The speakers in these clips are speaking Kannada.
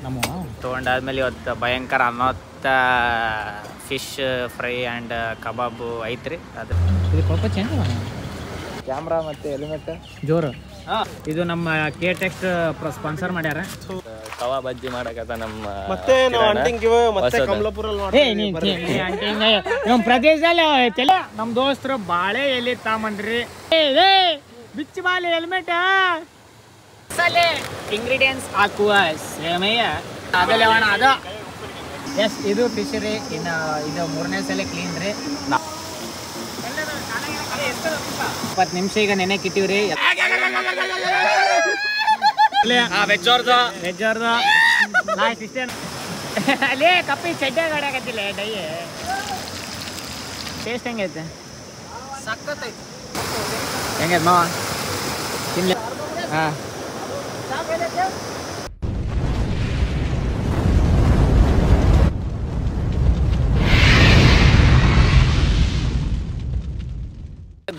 ನಮ್ಮ ತೊಗೊಂಡಾದ್ಮೇಲೆ ಇವತ್ತು ಭಯಂಕರ ಅನ್ನೋತ್ತ ಫಿಶ್ ಫ್ರೈ ಆ್ಯಂಡ್ ಕಬಾಬು ಐತ್ರಿ. ಅದು ಇದು ಪಾಪ ಚೇಂಜ್ ಕ್ಯಾಮ್ರಾ ಮತ್ತು ಹೆಲ್ಮೆಟ್ ಜೋರು. ಇದು ನಮ್ಮ KTEX ಸ್ಪಾನ್ಸರ್ ಮಾಡ್ಯಾರ. ತವಾ ಬಜ್ಜಿ ಮಾಡಕತ್ತ ನಮ್ಮ ಮತ್ತೆ ನಮ್ಮ ಪ್ರದೇಶದಲ್ಲಿ ನಮ್ಮ ದೋಸ್ತರು ಬಾಳೆ ಎಲೆ ತಾಮಂಡ್ರಿ. ಬಿಚ್ಚಿ ಬಾಲೆ ಹೆಲ್ಮೆಟ್ ಮಸಾಲೆ ಇಂಗ್ರೀಡಿಯೆಂಟ್ಸ್ ಹಾಕುವ ಸೇಮೆಯ ಅದಲ್ಲ ಅಣ್ಣ ಅದು. ಎಸ್ ಇದು ಫಿಶ್ ರೀ. ಇನ್ನು ಇದು 3ನೇ ಸಲ ಕ್ಲೀನ್ ರೀ. 20 ನಿಮಿಷ ಈಗ ನೆನೆಕ್ ಇಟ್ಟಿವ್ರಿ. ವೆಜ್ ಅವ್ರದ್ದು ಅಲ್ಲೇ ಕಪ್ಪಿ ಚಡ್ಡೆ ಗಾಡಕತ್ತಿಲ್ಲ ಡೈ. ಟೇಸ್ಟ್ ಹೆಂಗೈತೆ? ಸಕ್ಕತ್ತೈತಿ. ಹೆಂಗೈತೆ ಮಾವ ತಿನ್ಲಿ? ಹಾಂ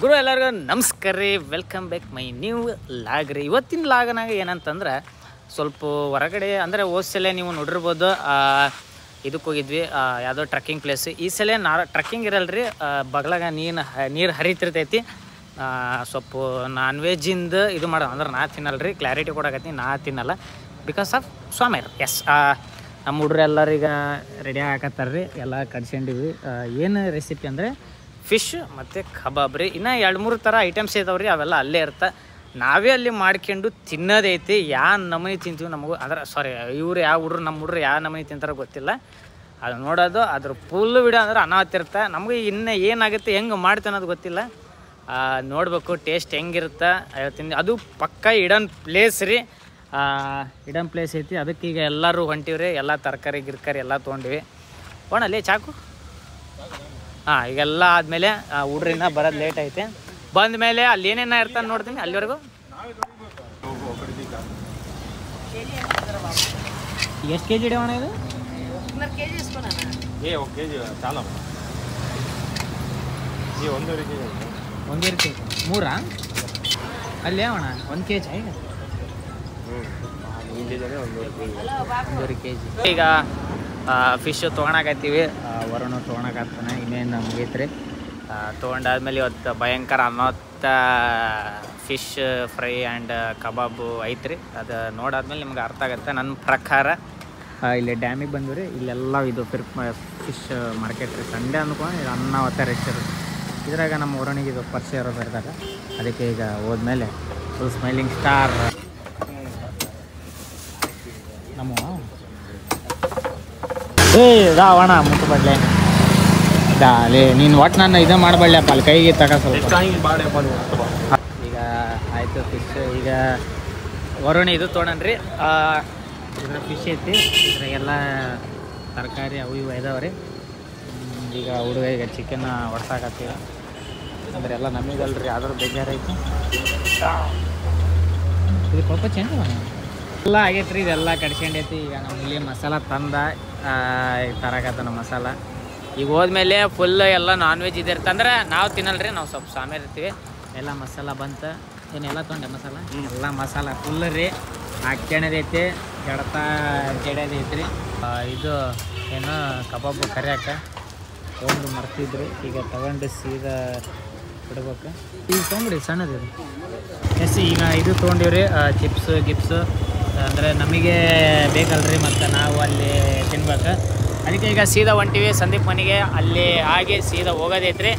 ಗುರು ಎಲ್ಲರಿಗೂ ನಮಸ್ಕಾರ ರೀ. Welcome back my new log ರೀ. ಇವತ್ತಿನ ಲಾಗನಾಗ ಏನಂತಂದ್ರೆ ಸ್ವಲ್ಪ ಹೊರಗಡೆ ಅಂದರೆ ಹೋದ ಸಲ ನೀವು ನೋಡಿರ್ಬೋದು ಇದಕ್ಕೆ ಹೋಗಿದ್ವಿ, ಯಾವುದೋ ಟ್ರಕ್ಕಿಂಗ್ ಪ್ಲೇಸ್. ಈ ಸಲ ಟ್ರಕ್ಕಿಂಗ್ ಇರಲ್ರಿ, ಬಗ್ಲಾಗ ನೀರು ಹರಿತಿರ್ತೈತಿ. ಸ್ವಲ್ಪ ನಾನ್ ವೆಜ್ಜಿಂದ ಇದು ಮಾಡೋ ಅಂದ್ರೆ ನಾ ತಿನ್ನಲ್ರಿ. ಕ್ಲಾರಿಟಿ ಕೊಡಕತ್ತೀನಿ, ನಾ ತಿನ್ನಲ್ಲ ಬಿಕಾಸ್ ಆಫ್ ಸ್ವಾಮಿಯರ್. ಎಸ್ ನಮ್ಮ ಹುಡ್ರೆಲ್ಲರೀಗ ರೆಡಿ ಹಾಕತ್ತಾರ್ರಿ. ಎಲ್ಲ ಕಡ್ಸ್ಕೊಂಡಿವಿ. ಏನು ರೆಸಿಪಿ ಅಂದರೆ ಫಿಶ್ ಮತ್ತು ಕಬಾಬ್ ರೀ. ಇನ್ನು 2-3 ಥರ ಐಟಮ್ಸ್ ಇದಾವೆ ರೀ. ಅವೆಲ್ಲ ಅಲ್ಲೇ ಇರ್ತಾ ನಾವೇ ಅಲ್ಲಿ ಮಾಡ್ಕೊಂಡು ತಿನ್ನೋದೈತಿ. ಯಾವ ನಮೂನಿ ತಿಂತೀವಿ ನಮಗೂ ಅಂದ್ರೆ ಸಾರಿ ಇವ್ರು ಯಾವ ಹುಡ್ರು ನಮ್ಮ ಹುಡ್ರು ಯಾವ ನಮೂನಿ ತಿಂತಾರೋ ಗೊತ್ತಿಲ್ಲ. ಅದು ನೋಡೋದು ಅದ್ರ ಫುಲ್ ವಿಡಿಯೋ ಅಂದ್ರೆ ಅನಾಹುತಿರ್ತ. ನಮಗೆ ಇನ್ನೂ ಏನಾಗುತ್ತೆ ಹೆಂಗೆ ಮಾಡ್ತೀವಿ ಅನ್ನೋದು ಗೊತ್ತಿಲ್ಲ. ನೋಡಬೇಕು ಟೇಸ್ಟ್ ಹೆಂಗಿರುತ್ತೆ ಹೇಳ್ತೀನಿ. ಅದು ಪಕ್ಕ ಇಡನ್ ಪ್ಲೇಸ್ ರೀ. ಇಡನ್ ಪ್ಲೇಸ್ ಐತಿ. ಅದಕ್ಕೆ ಈಗ ಎಲ್ಲರೂ ಹೊಂಟಿವ್ರಿ. ಎಲ್ಲ ತರಕಾರಿ ಗಿರ್ಕಾರಿ ಎಲ್ಲ ತೊಗೊಂಡಿವಿ. ಅಲ್ಲಿ ಚಾಕು ಈಗೆಲ್ಲ ಆದಮೇಲೆ ಹುಡ್ರಿನ ಬರೋದು ಲೇಟ್ ಐತೆ. ಬಂದ ಮೇಲೆ ಅಲ್ಲಿ ಏನೇನ ಇರ್ತಾನೆ ನೋಡ್ತೀನಿ. ಅಲ್ಲಿವರೆಗೂ ಎಷ್ಟು ಕೆ ಜಿ ಇಡೋಣ ಇದು? 1 ಕೆ ಜಿ 3 ಅಲ್ಲಿ ಅಣ್ಣ 1 ಕೆ ಜಿ ಈಗ 1 ಕೆ ಜಿ. ಈಗ ಫಿಶ್ ತೊಗೊಳಕತ್ತೀವಿ. ವರುಣ ತೊಗೊಳಕತ್ತಾನೆ. ಇನ್ನೇನು ಮುಗೀತ್ರಿ. ತೊಗೊಂಡಾದ್ಮೇಲೆ ಇವತ್ತು ಭಯಂಕರ ಅನ್ನೋತ್ತ ಫಿಶ್ ಫ್ರೈ ಆ್ಯಂಡ್ ಕಬಾಬು ಐತ್ರಿ. ಅದು ನೋಡಾದ್ಮೇಲೆ ನಿಮ್ಗೆ ಅರ್ಥ ಆಗುತ್ತೆ. ನನ್ನ ಪ್ರಕಾರ ಇಲ್ಲಿ ಡ್ಯಾಮಿಗೆ ಬಂದ್ವಿ. ಇಲ್ಲೆಲ್ಲ ಇದು ಫಿಶ್ ಮಾರ್ಕೆಟ್ ರೀ. ಸಂಡೇ ಅಂದ್ಕೊಂಡು ಇದು ಅನ್ನಾವತ್ತ ರೆಸ್ಟ್ ಇರುತ್ತೆ. ಇದ್ರಾಗ ನಮ್ಮ ವರುಣಿಗೆ ಇದು ಪರಿಚಯ ಇರೋದು ಇರ್ತಾರೆ. ಅದಕ್ಕೆ ಈಗ ಹೋದ್ಮೇಲೆ ಫುಲ್ ಸ್ಮೈಲಿಂಗ್ ಸ್ಟಾರ್ ನಮ್ಮ ಅಣ್ಣ ಮುಟ್ಟು ಬಡ್ಲೆ ಅಲ್ಲೇ ನೀನು ಒಟ್ಟು ನಾನು ಇದು ಮಾಡಬಡ್ಲಪ್ಪ ಅಲ್ಲಿ ಕೈಗೆ ತಗೋ ಸ್ವಲ್ಪ. ಈಗ ಆಯಿತು ಫಿಶ್. ಈಗ ವರುಣ ಇದು ತೊಗೊಂಡ್ರಿ. ಇದ್ರ ಫಿಶ್ ಐತಿ. ಇದ್ರಾಗೆಲ್ಲ ತರಕಾರಿ ಅವು ಇವು ಇದಾವೆ ರೀ. ಈಗ ಹುಡುಗ ಈಗ ಚಿಕನ್ ಹೊಡ್ಸಾಕತ್ತೀವಿ. ಅಂದ್ರೆ ಎಲ್ಲ ನಮಗಲ್ರಿ ಆದ್ರೂ ಬೇಜಾರೈತಿ. ಇದು ಸ್ವಲ್ಪ ಚೇಂಜ್ ಎಲ್ಲ ಆಗೈತೆ ರೀ. ಇದೆಲ್ಲ ಕಡ್ಸ್ಕೊಂಡೈತಿ. ಈಗ ನಮ್ಮಲ್ಲಿ ಮಸಾಲ ತಂದ ತರಕತ್ತಾನ ಮಸಾಲ. ಈಗ ಹೋದ್ಮೇಲೆ ಫುಲ್ ಎಲ್ಲ ನಾನ್ ವೆಜ್ ಇದಿರ್ತ. ಅಂದ್ರೆ ನಾವು ತಿನ್ನಲ್ರಿ, ನಾವು ಸ್ವಲ್ಪ ಸಾಮೇರ್ ಇರ್ತೀವಿ. ಎಲ್ಲ ಮಸಾಲ ಬಂತು. ಏನೆಲ್ಲ ತೊಗೊಂಡೆ ಮಸಾಲ ಎಲ್ಲ ಮಸಾಲ ಫುಲ್ ರೀ. ಹಾಕ್ಯಣದೈತಿ. ಜಡದೈತಿ ರೀ. ಇದು ಏನು ಕಬಾಬು ಕರಿಯಾಕ ತೊಗೊಂಡು ಮರ್ತಿದ್ರಿ. ಈಗ ತಗೊಂಡು ಸೀದಾ ಬಿಡ್ಬೇಕು. ಈಗ ತೊಗೊಂಬಿಡಿ ಸಣ್ಣದಿರಿ. ಎಸ್ ಈಗ ಇದು ತೊಗೊಂಡಿವ್ರಿ. ಚಿಪ್ಸ್ ಗಿಪ್ಸು ಅಂದರೆ ನಮಗೆ ಬೇಕಲ್ರಿ, ಮತ್ತು ನಾವು ಅಲ್ಲಿ ತಿನ್ಬೇಕು. ಅದಕ್ಕೆ ಈಗ ಸೀದಾ ಹೊಂಟಿವಿ ಸಂದೀಪ್ ಮನೆಗೆ. ಅಲ್ಲಿ ಹಾಗೆ ಸೀದಾ ಹೋಗೋದೈತ್ರಿ.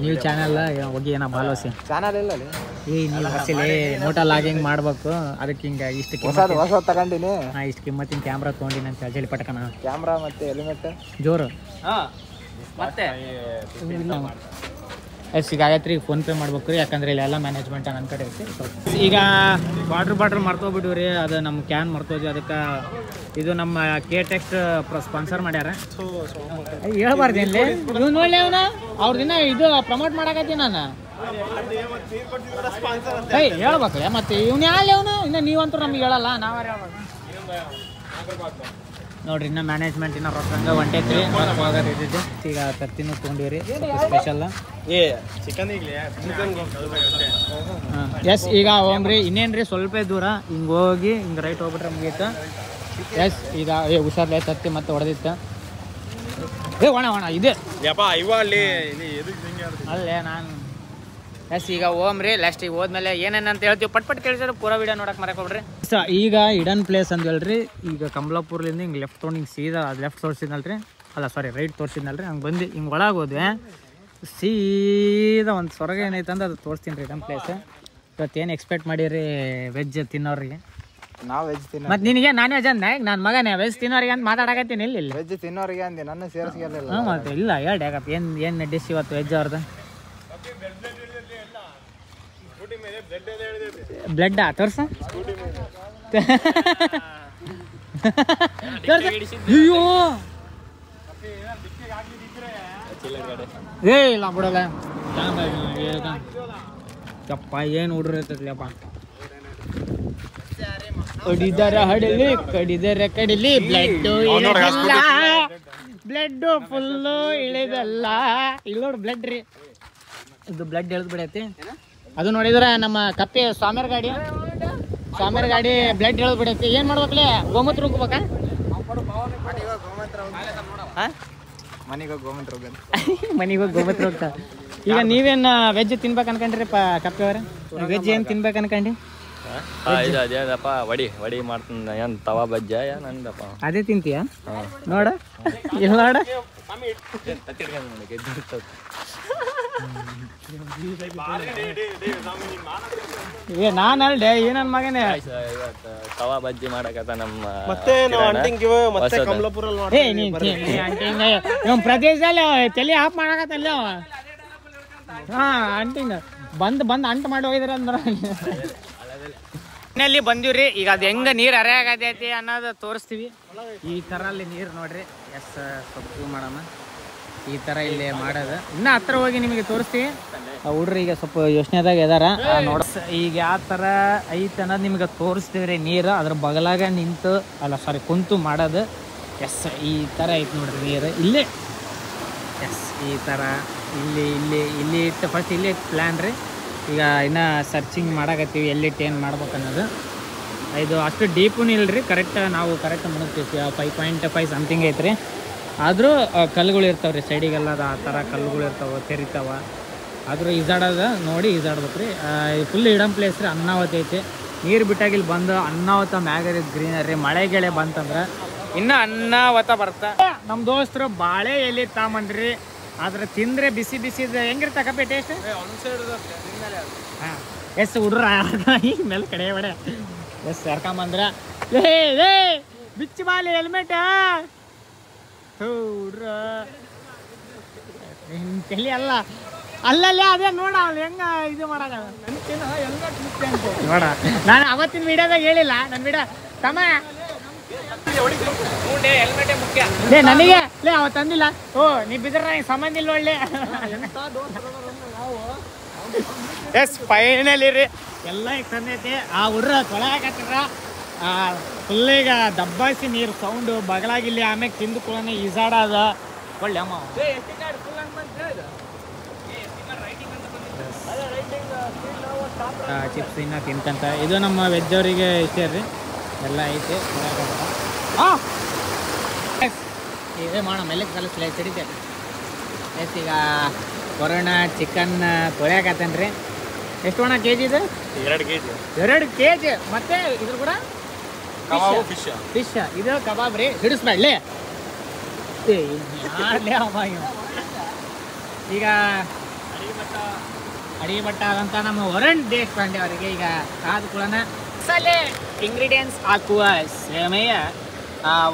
ನೀವು ಚಾನಲ್ ಹೋಗಿ ಏನೋ ಬಾಲೋಸಿ ಚಾನಲ್ ಇಲ್ಲ ನೀವು ಹಸಿಲಿ ಮೋಟೋ ಲಾಗಿಂಗ್ ಮಾಡ್ಬೇಕು. ಅದಕ್ಕೆ ಹಿಂಗೆ ಇಷ್ಟು ಹೊಸ ತಗೊಂಡಿನಿ. ಇಷ್ಟು ಕಿಮ್ಮತ್ತಿನ ಕ್ಯಾಮ್ರಾ ತೊಗೊಂಡಿನಿ ಅಂತ ಜಲ್ಲಿ ಪಟಕನ. ಕ್ಯಾಮ್ರಾ ಮತ್ತು ಹೆಲ್ಮೆಟ್ ಜೋರು. ಮತ್ತೆ ಎಸ್ ಈಗ ಆಗೈತೆ ರೀ. ಫೋನ್ಪೇ ಮಾಡ್ಬೇಕು ರೀ. ಯಾಕಂದ್ರೆ ಇಲ್ಲೆಲ್ಲ ಮ್ಯಾನೇಜ್ಮೆಂಟ್ ನನ್ನ ಕಡೆ ಐತಿ. ಈಗ ವಾಟ್ರ್ ಬಾಟ್ಲ್ ಮರ್ತೋಗ್ಬಿಟ್ಟಿವಿ ರೀ. ಅದು ನಮ್ಮ ಕ್ಯಾನ್ ಮರ್ತೋದ್ವಿ. ಅದಕ್ಕೆ ಇದು ನಮ್ಮ KTEX ಸ್ಪಾನ್ಸರ್ ಮಾಡ್ಯಾರ. ಹೇಳ್ಬಾರ್ದು ಇಲ್ಲಿ ಇವ್ ನೋಡಿ ಅವನ ಅವ್ರ ದಿನ ಇದು ಪ್ರಮೋಟ್ ಮಾಡಕತ್ತೀನಿ ನಾನು. ಹೇಳ್ಬೇಕಲ್ಲ ಮತ್ತೆ ಇವ್ನು ಯಾಳೆ ಅವನು. ಇನ್ನು ನೀವಂತೂ ನಮ್ಗೆ ಹೇಳಲ್ಲ, ನಾವ್ಯಾರು ಹೇಳ್ಬೇಕು ನೋಡ್ರಿ. ಇನ್ನು ಮ್ಯಾನೇಜ್ಮೆಂಟ್ ಇನ್ನು ರೊಕ್ಕಂಗ ಹೊಂಟೈತ್ರಿ. ಹೋಗೋದಿದ್ದು ಈಗ ತರ್ತಿನೂ ತೊಗೊಂಡಿವ್ರಿ ಸ್ಪೆಷಲ್. ಚಿಕನ್ ಎಸ್ ಈಗ ಹೋಗ್ರಿ ಇನ್ನೇನ್ರಿ ಸ್ವಲ್ಪ ದೂರ ಹಿಂಗೆ ಹೋಗಿ ಹಿಂಗೆ ರೈಟ್ ಹೋಗ್ಬಿಟ್ರೆ ಮುಗೀತು. ಎಸ್ ಈಗ ಹುಷಾರ್ಲೆ ತತ್ತಿ ಮತ್ತೆ ಹೊಡೆದಿತ್ತು. ಒಣ ಇದೆ ಅಲ್ಲೇ ನಾನು. ಎಸ್ ಈಗ ಹೋಮ್ರಿ ಲಾಸ್ಟಿಗೆ ಹೋದ್ಮೇಲೆ ಏನೇನಂತ ಹೇಳ್ತೀವಿ ಪಟ್ ಕೇಳಿದ್ರೆ ಪೂರಾ ವಿಡಿಯೋ ನೋಡಕ್ಕೆ ಮರಕೊಡ್ರಿ. ಈಗ ಇಡನ್ ಪ್ಲೇಸ್ ಅಂತ ಹೇಳ್ರಿ. ಈಗ ಕಮಲಾಪುರ್ಲಿಂದ ಹಿಂಗೆ ಲೆಫ್ಟ್ ತೊಗೊಂಡು ಹಿಂಗೆ ಸೀದಾ ಅದು ಲೆಫ್ಟ್ ತೋರಿಸಿದ್ನಲ್ರಿ, ಅಲ್ಲ ಸಾರಿ ರೈಟ್ ತೋರಿಸಿದ್ನಲ್ರಿ. ಹಂಗೆ ಬಂದು ಹಿಂಗೆ ಒಳಗೆ ಹೋದ್ವಿ, ಸೀದಾ ಒಂದು ಸ್ವರ್ಗ ಏನೈತೆ ಅಂದ್ರೆ ಅದು ತೋರಿಸ್ತೀನಿ ರೀ ಇಡನ್ ಪ್ಲೇಸ್. ಇವತ್ತೇನು ಎಕ್ಸ್ಪೆಕ್ಟ್ ಮಾಡಿರಿ ವೆಜ್ ತಿನ್ನೋರಿಗೆ? ನಾವು ವೆಜ್ ತಿನ್ನೋ ಮತ್ತು ನಿನಗೆ ನಾನ್ ವೆಜ್ ಅಂದ ನನ್ನ ಮಗನೇ ವೆಜ್ ತಿನ್ನೋರಿಗೆ ಅಂತ ಮಾತಾಡಕತ್ತೀನಿ. ಇಲ್ಲಿ ವೆಜ್ ತಿನ್ನೋರಿಗೆ ಅಂದೆ, ನನ್ನ ಸೇರಿಸ್ಗೆಲ್ಲ. ಹಾಂ ಮತ್ತೆ ಇಲ್ಲ ಹೇಳಿ ಯಾಕಪ್ಪ ಏನು ಡಿಶ್ ಇವತ್ತು ವೆಜ್ ಅವ್ರದ್ದು? ಬ್ಲಡ್ ತೋರ್ಸ ಅಯ್ಯೋ ಏ ಇಲ್ಲ ಬಿಡಲ್ಲ ಚಪ್ಪ ಏನು ಹುಡ್ರಪ್ಪ. ಕಡಿದರ ಹಡಲಿ ಕಡಿದರ ಕಡಿಲಿ ಬ್ಲಡ್ಡು ಇಳಿದಲ್ಲ, ಬ್ಲಡ್ಡು ಫುಲ್ಲು ಇಳಿದಲ್ಲ. ಇಲ್ಲಿ ನೋಡಿ ಬ್ಲಡ್ ರೀ, ಇದು ಬ್ಲಡ್ ಎಳ್ದು ಬಿಡೈತಿ. ಅದು ನೋಡಿದ್ರೆ ನಮ್ಮ ಕಪ್ಪೆ ಸ್ವಾಮಿಯರ್ ಗಾಡಿ ಬ್ಲಡ್ ಎಳ್ದು ಬಿಡೈತಿ. ಏನು ಮಾಡ್ಬೇಕಲೇ? ಗೋಮೂತ್ರ ಹೋಗ್ಬೇಕಾ? ಮನೆಗೆ ಹೋಗಿ ಗೋಮೂತ್ರ ಹೋಗಿ ಮನೆಗೆ ಹೋಗಿ ಗೋಮೂತ್ರ ಹೋಗ್ತಾ. ಈಗ ನೀವೇನು ವೆಜ್ ತಿನ್ಬೇಕು ಅನ್ಕೊಂಡ್ರಿ ಕಪ್ಪೆ ಅವ್ರೆ? ವೆಜ್ ಏನು ತಿನ್ಬೇಕು ಅನ್ಕೊಂಡಿ? ಅದೇನಪ್ಪ ವಡಿ ಮಾಡ್ತೀನಿ. ಏನು ತವಾ ಬಜ್ಜ ಏನಂದಪ್ಪ ಅದೇ ತಿಂತೀಯ? ನೋಡ ಇಲ್ಲ ನೋಡ ನಾನು ಅಲ್ಡೆ ಈ ನನ್ನ ಮಗನೇ ತವಾ ಬಜ್ಜಿ ಮಾಡಕತ್ತ ನಮ್ಮ ಪ್ರದೇಶದಲ್ಲಿ ತಲೆ ಆಫ್ ಮಾಡಕತ್ತಲ್ಲ. ಹಾ ಅಂಟಿಂಗ್ ಬಂದು ಅಂಟು ಮಾಡಿ ಹೋಗಿದ್ರ ಅಂದ್ರ ಮನೆಯಲ್ಲಿ ಬಂದಿವ್ರಿ. ಈಗ ಅದು ಹೆಂಗ ನೀರು ಹರಿಯಾಗತೈತಿ ಅನ್ನೋದು ತೋರಿಸ್ತೀವಿ. ಈ ಥರ ಅಲ್ಲಿ ನೀರು ನೋಡ್ರಿ. ಎಸ್ ಸೊಪ್ಪು ಮಾಡಮ್ಮ ಈ ಥರ ಇಲ್ಲಿ ಮಾಡೋದು. ಇನ್ನೂ ಹತ್ರ ಹೋಗಿ ನಿಮಗೆ ತೋರಿಸ್ತೀವಿ. ಹುಡ್ರಿ ಈಗ ಸ್ವಲ್ಪ ಯೋಚನೆದಾಗ ಇದಾರ ನೋಡ. ಈಗ ಯಾವ ಥರ ಐತೆ ಅನ್ನೋದು ನಿಮ್ಗೆ ತೋರಿಸ್ತೀವಿ ರೀ. ನೀರು ಅದ್ರ ಬಗಲಾಗ ನಿಂತು ಅಲ್ಲ ಸಾರಿ ಕುಂತು ಮಾಡೋದು. ಎಸ್ ಈ ಥರ ಐತೆ ನೋಡ್ರಿ ನೀರು ಇಲ್ಲಿ. ಎಸ್ ಈ ಥರ ಇಲ್ಲಿ ಇಟ್ಟು ಫಸ್ಟ್ ಇಲ್ಲಿ ಪ್ಲ್ಯಾನ್ ರೀ. ಈಗ ಇನ್ನೂ ಸರ್ಚಿಂಗ್ ಮಾಡಕತ್ತೀವಿ ಎಲ್ಲಿಟ್ಟು ಏನು ಮಾಡ್ಬೇಕು ಅನ್ನೋದು. ಇದು ಅಷ್ಟು ಡೀಪೂ ಇಲ್ರಿ, ಕರೆಕ್ಟ್ ನಾವು ಕರೆಕ್ಟ್ ಮುಳುಗ್ತೀವಿ. 5.5 ಸಮಥಿಂಗ್ ಐತ್ರಿ. ಆದರೂ ಕಲ್ಲುಗಳು ಇರ್ತಾವೆ ರೀ ಸೈಡಿಗೆಲ್ಲ, ಆ ಥರ ಕಲ್ಲುಗಳು ಇರ್ತಾವೆ, ತೆರಿತಾವ. ಆದರೂ ಈಜಾಡೋದು ನೋಡಿ ಈಜಾಡ್ಬೇಕು ರೀ. ಫುಲ್ ಇಡಮ್ ಪ್ಲೇಸ್ ರೀ. ಅನ್ನಾವತಿ ಐತಿ. ನೀರು ಬಿಟ್ಟಾಗಿಲ್ಲಿ ಬಂದು ಅನ್ನಾವತ ಮ್ಯಾಗರಿ ಗ್ರೀನರಿ ಮಳೆ ಗೆಳೆ ಬಂತಂದ್ರೆ ಇನ್ನೂ ಅನ್ನಾವತ ಬರ್ತಾ. ನಮ್ಮ ದೋಸ್ತರು ಬಾಳೆ ಎಲೆ ತಾಮಂಡ್ರಿ. ಆದ್ರೆ ತಿಂದರೆ ಬಿಸಿ ಬಿಸಿದು ಹೆಂಗಿರ್ತಕ್ಕಪ್ಪ ಟೇಸ್ಟ್? ಹಾಂ ಎಸ್ ಹುಡ್ರ ಈಗ ಮೇಲೆ ಕಡೆ ಬಡೆ ಎಸ್ ಕರ್ಕೊಂಬಂದ್ರ ಲೇ ಬಿಚ್ಚಿ ಬಾಲಿ ಹೆಲ್ಮೆಟ್ ಹುಡ್ರ ತಲೆ ಅಲ್ಲ ಅಲ್ಲಲ್ಲೇ ಅದೇ ನೋಡ ಅವ್ನು ಹೆಂಗ ಇದು ಮಾಡಾಗ ನೋಡ. ನಾನು ಅವತ್ತಿನ ವಿಡಿಯೋದಾಗ ಹೇಳಿಲ್ಲ ನನ್ನ ವಿಡಿಯೋ ತಮ್ಮ ಹೆಲ್ಮೆಟೇ ಮುಖ್ಯ ಲೇ ನನಗೆ. ಲೇ ಅವ ತಂದಿಲ್ಲ. ಓ ನೀ ಬಿದ್ರೆ ನನಗೆ ಸಂಬಂಧ ಇಲ್ಲ ಒಳ್ಳೆ. ಎಸ್ ಫೈನಲಿ ರೀ ಎಲ್ಲ ಈಗ ತಂದೈತಿ. ಆ ಹುಡ್ರ ತೊಳಕತ್ತಿರ ಫುಲ್ ಈಗ ದಬ್ಬಾಯಿಸಿ ನೀರು ಸೌಂಡು ಬಗಲಾಗಿಲ್ಲಿ. ಆಮ್ಯಾಗ ತಿಂದು ಕೂಡ ಈಜಾಡೋದ ಒಳ್ಳೆ ಅಮ್ಮ. ಚಿಪ್ಸ್ ಇನ್ನ ತಿನ್ಕಂತ. ಇದು ನಮ್ಮ ವೆಜ್ ಅವರಿಗೆ ಇಷ್ಟ ರೀ. ಎಲ್ಲ ಐತಿ ಇದೇ ಮಾಡೋ ಮೇಲೆ ಕಲಿಸ್ಲ ಸಿಡಿತೈತೆ. ಎಸ್ ಈಗ ಕೊರೋನಾ ಚಿಕನ್ ತೊಳ್ಯಾಕತ್ತೇನೆ ರೀ. ಎಷ್ಟು ಒಣ ಕೆ ಜಿ ಇದು? 2 kg. ಮತ್ತೆ ಇದ್ರ ಕೂಡ ಫಿಶ್. ಇದು ಕಬಾಬ್ ರೀ. ಹಿಡಿಸ್ಬೇಡ್ಲಿ ಈಗ ಅಡಿಗೆ ಭಟ್ಟ ಆದಂಥ ನಮ್ಮ ವರುಣ್ ದೇಶಪಾಂಡೆ ಅವರಿಗೆ ಈಗ ಕಾದು ಕೂಡ ಮಸಾಲೆ ಇಂಗ್ರೀಡಿಯೆಂಟ್ಸ್ ಹಾಕುವ ಸಮಯ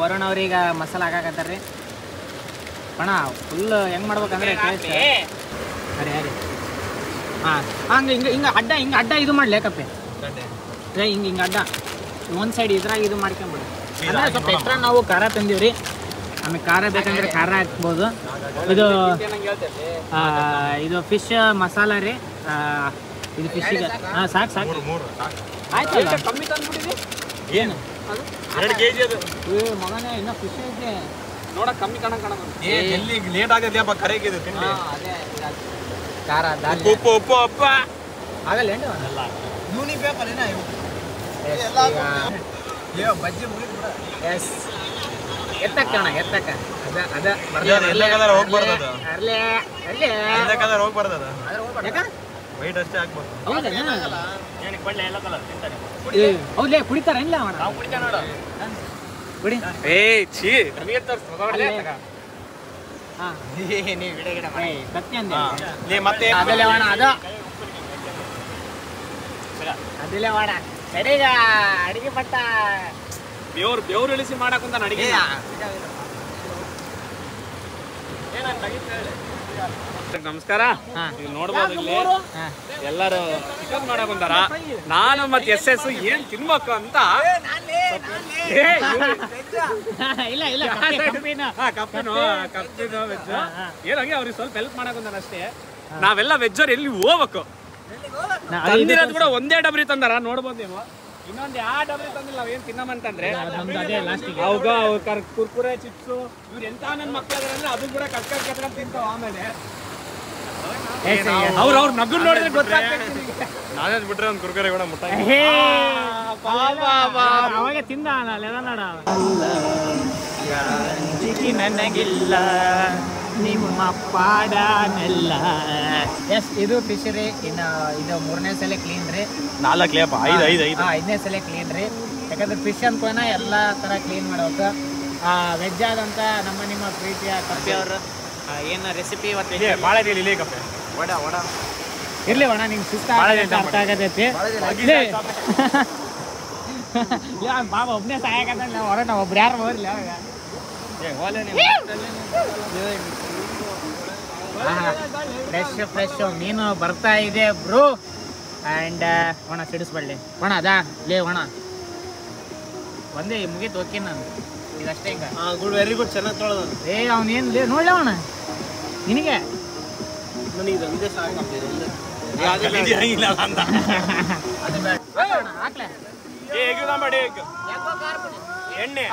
ವರುಣ್ ಅವ್ರೀಗ ಮಸಾಲೆ ಹಾಕಾಕತ್ತಾರ ರೀ. ಅಣ್ಣ ಫುಲ್ ಹೆಂಗೆ ಮಾಡ್ಬೇಕಂದ್ರೆ ಟೇಸ್ಟ್ ಅರೆ ಹಾಂ ಹಂಗೆ ಹಿಂಗೆ ಅಡ್ಡ ಇದು ಮಾಡಲಿ ಕಪ್ಪೆ ಹಿಂಗೆ ಅಡ್ಡ ಒಂದು ಸೈಡ್ ಇದ್ರಾಗ ಇದು ಮಾಡ್ಕೊಂಬಿಡಿ. ಅಂದರೆ ಸ್ವಲ್ಪ ಎಕ್ಸ್ಟ್ರಾ ನಾವು ಖಾರ ತಂದೀವಿ. ಆಮೇಲೆ ಖಾರ ಬೇಕಂದ್ರೆ ಖಾರ ಹಾಕ್ಬೋದು. ಇದು ಫಿಶ್ ಮಸಾಲ ರೀ. ಇದು ಫಿಶ್ಶಿಗೆ ಹಾಂ ಸಾಕು ಆಯ್ತು. ಏನು 2 kg ಅದು ಮಗನೇ ಇನ್ನೂ ಫಿಶ್ ಐತೆ ನೋಡ ಕಮ್ಮಿ ಕಣ ಎಲ್ಲಿ ಲೇಟ್ ಆಗತ್ತೆ ಅಪ್ಪ ಕರೆಗೆ ಇದು ತಿಂಡಿ. ಖಾರ ಉಪ್ಪು ಆಗಲ್ಲ ಏನು ಯೂನಿ ಪೇಪರ್ ಏನ ಬಜ್ಜಿ ಮುಗಿತು ಎಸ್ ಎತ್ತಕ್ಕ ಅಣ್ಣ ಎತ್ತಕ್ಕ ಅದ ಹೋಗ್ಬಾರ್ದು ಅರ್ಲೆ ಅರ್ಲೆ ಹೋಗ್ಬಾರ್ದು ಯಾಕ ವೈಟ್ ಅಷ್ಟೇ ಹಾಕ್ಬಾರ್ದು ಹೌದ್ಲೇ ಕುಡಿತಾರ ಇಲ್ಲ ಅಣ್ಣ ಕುಡಿ ಹಾ ಕತ್ತಿ ಅಂದೆ ಮತ್ತೆ ಅದಲ್ಲೇ ಅಣ್ಣ ಅದ ಅದಲ್ಲೇ ಅಣ್ಣ ಸರಿಗ ಅಡಿಗೆ ಪಟ್ಟ ಬೆವ್ರು ಇಳಿಸಿ ಮಾಡಕ್ಕಂತ ಅಡಿಗೆ ನಮಸ್ಕಾರ. ನೀವು ನೋಡ್ಬೋದು ಇಲ್ಲಿ ಎಲ್ಲರೂ ಚಿಕನ್ ಮಾಡಕ್ ಬಂದಾರ. ನಾನು ಮತ್ತೆ ಎಸ್ ಏನ್ ತಿನ್ಬೇಕು ಅಂತ ಇಲ್ಲ ಇಲ್ಲ ಕಪ್ಪಿನ ಏನಂಗೆ ಅವ್ರಿಗೆ ಸ್ವಲ್ಪ ಹೆಲ್ಪ್ ಮಾಡಕ್ ಬಂದಾರ ಅಷ್ಟೇ. ನಾವೆಲ್ಲ ವೆಜ್ಜರ್ ಎಲ್ಲಿ ಹೋಗ್ಬೇಕು ತಂದಿರೋದು ಕೂಡ ಒಂದೇ ಡಬ್ರಿ ತಂದಾರ ನೋಡ್ಬೋದು ನೀವು. ಇನ್ನೊಂದು ಯಾವ ಡಬ್ರಿ ತಂದಿಲ್ಲ ನಾವೇನ್ ತಿನ್ನಮಂತಂದ್ರೆ ಅವಾಗ ಕುರ್ಕುರೆ ಚಿಪ್ಸು ಇವ್ರು ಎಂತ ನನ್ನ ಮಕ್ಕಳಂದ್ರೆ ಅದು ಕೂಡ ಕಟ್ಕೊಂಡು ತಿಂತಾವ. ಆಮೇಲೆ ಅವ್ರ ನಗು ನೋಡಿದ್ರೆ ಗೊತ್ತಾಗ್ತದೆ. ನಾನೇ ಬಿಟ್ರೆ ಒಂದು ಕುರ್ಕುರೆ ಕೂಡ ಮುಟ್ಟ ಅವಾಗ ತಿಂದ ನನಗಿಲ್ಲ ನಿಮ್ಮ ಪಾಡನೆಲ್ಲ. ಎಸ್ ಇದು ಫಿಶರಿ. ಇನ್ನು ಇದು 3ನೇ ಸಲ ಕ್ಲೀನ್ ರೀ. 5ನೇ ಸಲ ಕ್ಲೀನ್ ರೀ. ಯಾಕಂದ್ರೆ ಫಿಶ್ ಅನ್ಕೋನ ಎಲ್ಲ ಥರ ಕ್ಲೀನ್ ಮಾಡ್ಬೇಕು. ವೆಜ್ ಆದಂಥ ನಿಮ್ಮ ಪ್ರೀತಿಯ ಕಪ್ಪೆ ಅವರು ಏನು ರೆಸಿಪಿ ಇವತ್ತು ಭಾಳ ಇಲ್ಲಿ ಕಪ್ಪೆ ವಡ ಇರ್ಲಿ ಅಣ್ಣ ನಿಂಗೆ ಸುಸ್ತ ಅರ್ಥ ಆಗತೈತಿ. ಬಾಬಾ ಒಬ್ಬನೇ ಸಹಾಯಕತ್ತ ನಾವು ಹೊರ ನಾವು ಒಬ್ರು ಯಾರು ಹೋಗ್ಲಿ ಅವಾಗ ಫ್ರೆಶ್ ಮೀನು ಬರ್ತಾ ಇದೆ ಬ್ರೋ. ಆ್ಯಂಡ್ ಒಣ ಸಿಡಿಸ್ಬಳ್ಳಿ ಒಣ ಅದಾ ಲೇ ಒಣ ಒಂದೇ ಮುಗೀತು ಓಕೆ ನಾನು ಇದಷ್ಟೇ ಹಿಂಗ ಗುಡ್ ವೆರಿ ಗುಡ್ ಚೆನ್ನಾಗಿ ತೊಳೆದ ಅವನೇನು ಲೇ ನೋಡ್ಲ ಅವಣ ನಿನಗೆ ನನಗೆ ಒಂದೇ ಸಾಕು ಹಾಕ್ಲೆ ಎಣ್ಣೆ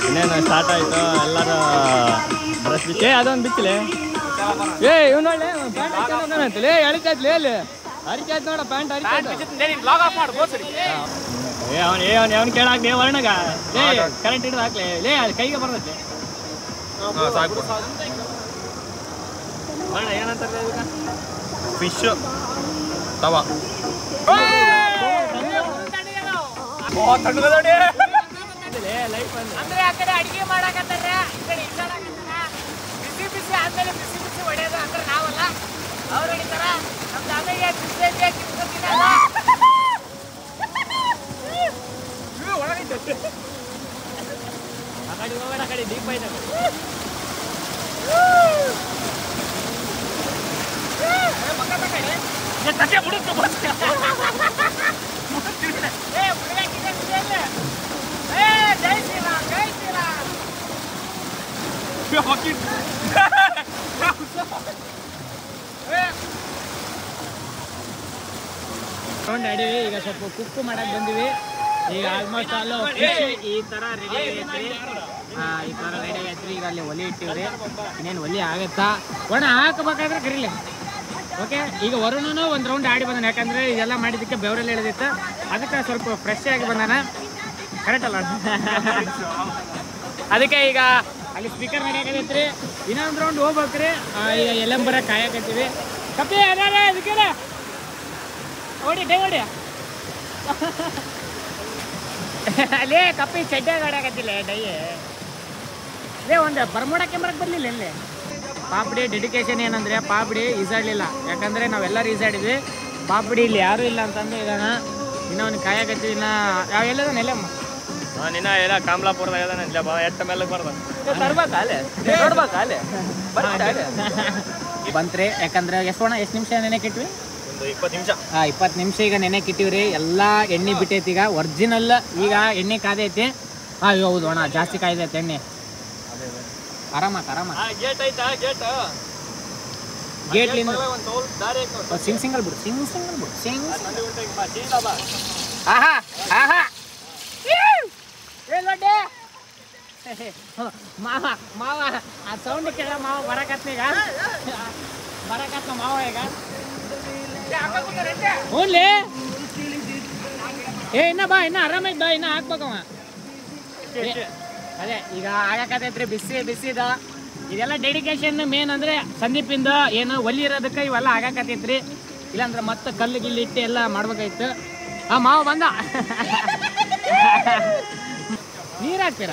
ಇನ್ನೇನು ಸ್ಟಾರ್ಟ್ ಆಯ್ತು. ಎಲ್ಲರೂ ಬ್ರಷ್ ಬಿಚ್ಚೆ ಅದೊಂದು ಬಿಚ್ಚಲೆ ಇವ್ ನೋಡ್ಲೆ ಪ್ಯಾಂಟ್ ಎಳಿತಾಯ್ತಲೇ ಅಲ್ಲಿ ಹರಿಕಾಯ್ತು ನೋಡ ಪ್ಯಾಂಟ್ ಅವ್ನು ಕೇಳಾಕ್ ನೀವು ವರ್ಣಗ ಕರೆಂಟ್ ಹಿಡಿದು ಹಾಕ್ಲೆ ಲೇ ಅದು ಕೈಗೆ ಬರ್ತೈತೆ ವರ್ಣ ಏನಂತಾರೆ ಫಿಶ್ ತವಾ ಅಂದ್ರೆ ಆ ಕಡೆ ಅಡಿಗೆ ಮಾಡಕತ್ತಾರ ಈ ಕಡೆ ಬಿಸಿ ಬಿಸಿ ಆದ್ಮೇಲೆ ಬಿಸಿ ಬಿಸಿ ಹೊಡೆಯೋದು ಅಂದ್ರೆ ನಾವಲ್ಲ ಅವ್ರು ಹೊಡಿತಾರ. ನಮ್ದು ಆಮೇಲೆ ಆ ಕಡೆ ದೀಪ ಇದೆ ಜೈ ಶ್ರೀರಾಮ್ ಜೈ ಶ್ರೀರಾಮ್. ಅಡಿವಿ ಈಗ ಸ್ವಲ್ಪ ಕುಕ್ಕು ಮಾಡಕ್ ಬಂದಿವಿ. ಈಗ ಆಲ್ಮೋಸ್ಟ್ ಅಲ್ಲೂ ಈ ತರ ರೆಡಿ ಆಗೈತ್ರಿ. ಈ ತರ ರೆಡಿ ಆಗೈತ್ರಿ. ಈಗ ಅಲ್ಲಿ ಒಲೆ ಇಟ್ಟಿವ್ರಿ. ಇನ್ನೇನು ಒಲೆ ಆಗತ್ತಾ ಒಣ ಹಾಕಬೇಕಾದ್ರೆ ಕರೀಲಿ. ಓಕೆ ಈಗ ವರುಣನು ಒಂದು ರೌಂಡ್ ಆಡಿ ಬಂದಾನ. ಯಾಕಂದ್ರೆ ಇದೆಲ್ಲ ಮಾಡಿದ್ದಕ್ಕೆ ಬೆವರಲ್ಲಿ ಎಳೆದಿತ್ತು. ಅದಕ್ಕೆ ಸ್ವಲ್ಪ ಫ್ರೆಶ್ ಆಗಿ ಬಂದಾನ. ಕರೆಕ್ಟ್ ಅಲ್ಲ ಅದಕ್ಕೆ ಈಗ ಅಲ್ಲಿ ಸ್ಪೀಕರ್ ನಡೆಯಾಕೈತ್ರಿ. ಇನ್ನೊಂದು ರೌಂಡ್ ಹೋಗ್ಬೇಕ್ರಿ. ಈಗ ಎಲ್ಲಂಬರ ಕಾಯಕತ್ತೀವಿ. ಕಪ್ಪಿ ಅದಕ್ಕೆ ಓಡಿ ಡೇ ಓಡಿ ಅಲ್ಲೇ ಕಪ್ಪಿ ಚಡ್ಡಿಯಾಗ ಆಡಾಕತ್ತಿಲ್ಲ ಡೈ ಲೇ ಒಂದು ಬರ್ಮೋಡ ಕ್ಯಾಮ್ರಾಕ್ಕೆ ಬರಲಿಲ್ಲ ಇಲ್ಲೇ. ಪಾಪಡಿ ಡೆಡಿಕೇಶನ್ ಏನಂದರೆ ಪಾಪಡಿ ಈಸಾಡಲಿಲ್ಲ. ಯಾಕಂದರೆ ನಾವೆಲ್ಲರೂ ಈಸಾಡಿದ್ವಿ. ಪಾಪಡಿ ಇಲ್ಲಿ ಯಾರೂ ಇಲ್ಲ ಅಂತಂದು ಇದಾನ. ಇನ್ನೂ ಅವ್ನು ಕಾಯಕತ್ತೀವಿ. ಇನ್ನು ಎಲ್ಲದಾನ ಎಲ್ಲಮ್ಮ ನಿನ್ನ ಎಲ್ಲ ಕಾಮ್ಲಾಪುರದಾಗ ಎಟ್ಟ ಮೇಲಕ್ಕೆ ಬರ್ದ ಬಂತ್ರಿ. ಯಾಕಂದ್ರೆ ಎಷ್ಟು ನಿಮಿಷ ನೆನೆಕ್ ಇಟ್ವಿ? ಒಂದು 20 ನಿಮಿಷ. 20 ನಿಮಿಷ ಈಗ ನೆನೆಕ್ ಇಟ್ಟಿವ್ರಿ. ಎಲ್ಲ ಎಣ್ಣೆ ಬಿಟ್ಟೈತಿ. ಈಗ ಒರಿಜಿನಲ್ ಈಗ ಎಣ್ಣೆ ಕಾದೈತಿ. ಹೌದು ಅಣ್ಣ ಜಾಸ್ತಿ ಕಾಯ್ದೈತೆ ಎಣ್ಣೆ. ಆರಾಮ ಗೇಟ್ ಐತಾ ಗೇಟ್ಲಿಂದ ದಾರಿ ಸಿಂಗಲ್ ಬಿಡು ಮಾವ ಆ ಸೌಂಡ್ ಕೇಳ ಮಾವ ಬರಕತ್ನ ಈಗ ಮಾವ ಈಗ ಹ್ಞೂನ್ಲಿ ಏ ಇನ್ನ ಬಾ ಇನ್ನ ಆರಾಮೈತ್ ಬಾ ಇನ್ನ ಹಾಕ್ಬೇಕವ ಅದೇ ಈಗ ಆಗಕತ್ತೈತ್ರಿ ಬಿಸಿದ ಇದೆಲ್ಲ ಡೆಡಿಕೇಶನ್ ಮೇನ್ ಅಂದ್ರೆ ಸಂದೀಪಿಂದ ಏನು ಒಲಿ ಇರೋದಕ್ಕೆ ಇವೆಲ್ಲ ಆಗಾಕತ್ತೈತ್ರಿ ಇಲ್ಲಾಂದ್ರೆ ಮತ್ತೆ ಕಲ್ಲು ಗಿಲ್ಲು ಇಟ್ಟು ಎಲ್ಲ ಮಾಡ್ಬೇಕಾಯ್ತು ಆ ಮಾವ ಬಂದ ನೀರ್ ಹಾಕ್ತೀರ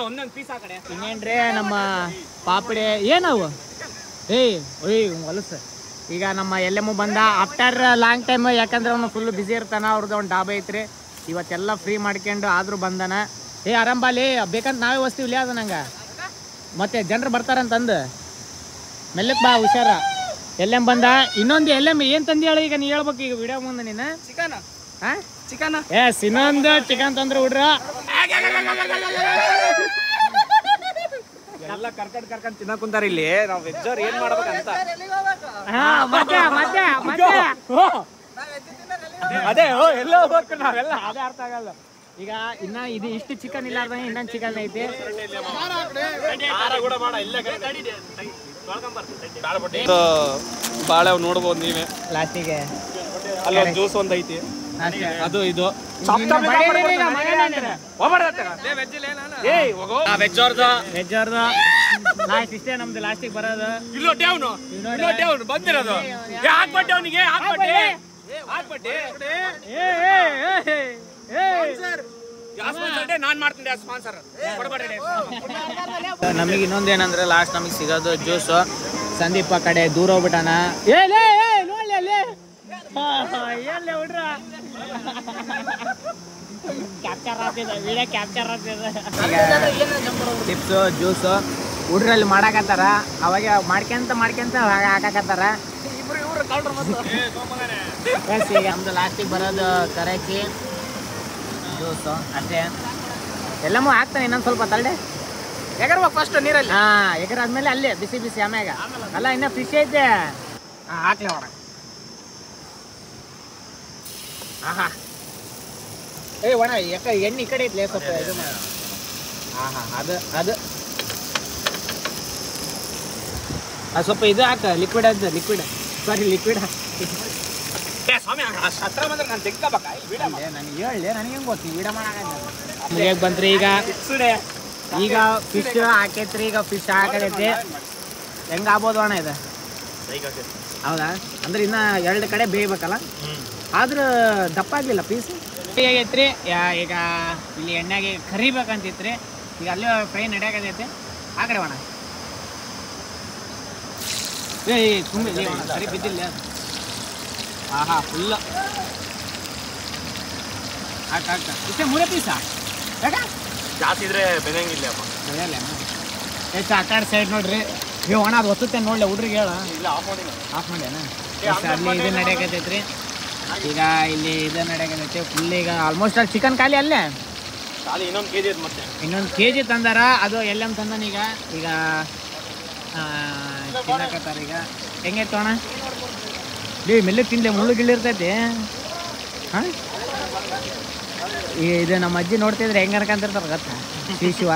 ಒಂದೊಂದು ಪೀಸ್ ಆ ಕಡೆ ಇನ್ನೇನ್ರಿ ನಮ್ಮ ಪಾಪಡೆ ಏನವು ಏಯ್ ಹೊಲಸು ಈಗ ನಮ್ಮ ಎಲ್ಲೆಮ್ಮು ಬಂದ ಆಫ್ಟರ್ ಲಾಂಗ್ ಟೈಮ್ ಯಾಕಂದ್ರೆ ಅವನು ಫುಲ್ ಬಿಸಿ ಇರ್ತಾನ ಅವ್ರದ್ದು ಒಂದು ಡಾಬಾ ಐತ್ರಿ ಇವತ್ತೆಲ್ಲ ಫ್ರೀ ಮಾಡ್ಕೊಂಡು ಆದ್ರೂ ಬಂದನ ಏ ಆರಂಭಾಲಿ ಬೇಕಂತ ನಾವೇ ವಸ್ತೀವಿ ಅದು ನಂಗೆ ಮತ್ತೆ ಜನರು ಬರ್ತಾರಂತಂದು ಮೆಲ್ಲಕ್ ಬಾ ಹುಷಾರ ಎಲ್ಲೆಮ್ ಬಂದ ಇನ್ನೊಂದು ಎಲ್ಲೆಮ್ ಏನು ತಂದಿ ಹೇಳಿ ಈಗ ನೀ ಹೇಳ್ಬೇಕು ಈಗ ವಿಡಿಯೋ ಮುಂದೆ ನೀನು ಚಿಕನ್ ಹಾಂ ಚಿಕನ್ ಎಸ್ ಇನ್ನೊಂದು ಚಿಕನ್ ತಂದ್ರೆ ಹುಡ್ರ ಎಲ್ಲ ಕರ್ಕೊಂಡ್ ತಿನ್ನಕ್ ಕುಂತಾರ ಇಲ್ಲಿ ನಾವ್ ವೆಜ್ ಅವ್ರು ಏನ್ ಮಾಡ್ಬೇಕಂತ ಅದೇ ಎಲ್ಲ ಹೋಗ್ಬೇಕು ನಾವೆಲ್ಲ ಅದೇ ಅರ್ಥ ಆಗಲ್ಲ ಈಗ ಇನ್ನ ಇದು ಇಷ್ಟು ಚಿಕನ್ ಇಲ್ಲಾರ್ದಂಗೆ ಇನ್ನೊಂದು ಚಿಕನ್ ಐತಿ ಬಾಳೆ ನೋಡ್ಬೋದು ನೀವೇ ಲಾಸ್ಟಿಗೆ ಅಲ್ಲೊಂದು ಜ್ಯೂಸ್ ಒಂದ್ ಐತಿ ಅದು ಇದು ವೆಜ್ ಅವ್ರದ್ದು ಲಾಸ್ಟ್ ಇಷ್ಟೇ ನಮ್ದು ಲಾಸ್ಟಿಗೆ ಬರೋದು ಇಲ್ಲೊಟ್ಟೆ ಬಂದಿರೋದು ಹಾಕ್ಬಟ್ಟೆ ಅವನಿಗೆ ನಾನ್ ಮಾಡ್ತೀನಿ ಸ್ಪಾನ್ಸರ್ ನಮಗೆ ಇನ್ನೊಂದು ಏನಂದ್ರೆ ಲಾಸ್ಟ್ ನಮಗೆ ಸಿಗೋದು ಜ್ಯೂಸು ಸಂದೀಪ ಕಡೆ ದೂರ ಹೋಗ್ಬಿಟ್ಟಾನ ಹುಡ್ರ ಕ್ಯಾಪ್ಚರ್ ಆಗ್ತಿದೆ ವಿಡಿಯೋ ಕ್ಯಾಪ್ಚರ್ ಆಗ್ತಿದೆ ಚಿಪ್ಸು ಜ್ಯೂಸು ಹುಡ್ರಲ್ಲಿ ಮಾಡಾಕತ್ತಾರ ಅವಾಗ ಮಾಡ್ಕೊಂತ ಹಾಕಾಕತ್ತಾರ ಈಗ ನಮ್ದು ಲಾಸ್ಟಿಗೆ ಬರೋದು ಕರಕಿ ಜ್ಯೂಸು ಅಷ್ಟೇ ಎಲ್ಲಮೂ ಹಾಕ್ತಾನೆ ಇನ್ನೊಂದು ಸ್ವಲ್ಪ ತಳ್ಳೆ ಎಗರ್ಬೇಕು ಫಸ್ಟ್ ನೀರಲ್ಲಿ ಎಗರಾದ್ಮೇಲೆ ಅಲ್ಲೇ ಬಿಸಿ ಬಿಸಿ ಆಮ್ಯಾಗ ಅಲ್ಲ ಇನ್ನ ಫಿಶ್ ಐತೆ ಹಾಕ್ಲಿ ಒಣ ಆಹಾ ಏ ಒಣ ಎಣ್ಣೆ ಈ ಕಡೆ ಐತ್ಲೆ ಸ್ವಲ್ಪ ಇದು ಮಾಡ ಆಹಾ ಅದು ಸ್ವಲ್ಪ ಇದು ಹಾಕ ಲಿಕ್ವಿಡ್ ಅದು ಲಿಕ್ವಿಡ್ ಸ್ವಾಮಿ ಹತ್ರ ಬಂದ್ರೆ ನಾನು ತೆಗ್ಕೋಬೇಕಾ ನನಗೆ ಹೇಳಿ ನನಗೆ ಹೆಂಗೆ ಗೊತ್ತಿ ವಿಡ ಮಾಡಾಕ ಹೇಗೆ ಬಂತ್ರಿ ಈಗ ಫಿಶ್ ಹಾಕೈತ್ರಿ ಈಗ ಫಿಶ್ ಹಾಕೈತಿ ಹೆಂಗಾಗ್ಬೋದು ಅಣ್ಣ ಇದು ಹೌದಾ ಅಂದ್ರೆ ಇನ್ನ 2 ಕಡೆ ಬೇಯಬೇಕಲ್ಲ ಆದ್ರೆ ದಪ್ಪ ಆಗ್ಲಿಲ್ಲ ಪೀಸ್ ಆಗೈತ್ರಿ ಈಗ ಇಲ್ಲಿ ಎಣ್ಣೆಗೆ ಕರಿಬೇಕಂತಿತ್ರಿ ಈಗ ಅಲ್ಲಿ ಫ್ರೈ ನಡೆಯಾಕತೈತಿ ಆ ಕಡೆ ಅಣ್ಣ ತುಂಬ ಸರಿ ಬಿದ್ದಿಲ್ಲ ಆಹಾ ಫುಲ್ ಹಾಕ ಇಷ್ಟೇ 3 ಪೀಸಾ ಯಾಕ ಜಾಸ್ತಿ ಇದ್ರೆ ಬೆಳೆಯಂಗಿಲ್ಲ ಎಷ್ಟು ಆ ಕಡೆ ಸೈಡ್ ನೋಡ್ರಿ ನೀವು ಒಣ ಅದು ಒತ್ತುತ್ತೆ ನೋಡ್ಲಿ ಹುಡ್ರಿಗೆ ಹೇಳ ಇಲ್ಲ ಆಫ್ ಮಾಡ್ಯಾನ ಅಲ್ಲಿ ಇದು ನಡೆಯಕತೈತ್ರಿ ಈಗ ಇಲ್ಲಿ ಇದು ನಡೆಯಕತೈತಿ ಫುಲ್ ಈಗ ಆಲ್ಮೋಸ್ಟ್ ಅಲ್ಲಿ ಚಿಕನ್ ಖಾಲಿ ಅಲ್ಲೇ ಖಾಲಿ ಇನ್ನೊಂದು ಕೆಜಿ ಐತೆ ಮತ್ತೆ ಇನ್ನೊಂದು ಕೆಜಿ ತಂದಾರ ಅದು ಎಲ್ಲೆಮ್ ತಂದಾನ ಈಗ ತಿನ್ನಕತ್ತಾರ ಈಗ ಹೆಂಗೈತೆ ಅಣ್ಣ ಮೆಲ್ಲೆ ತಿನ್ಲೆ ಮುಳ್ಳು ಗಿಳ್ಳಿರ್ತೈತಿ ಹಾಂ ಇದು ನಮ್ಮ ಅಜ್ಜಿ ನೋಡ್ತಿದ್ರೆ ಹೆಂಗೆ ಅನ್ಕಂತಿರ್ತಾರೆ ಗೊತ್ತಾ ಶಿವ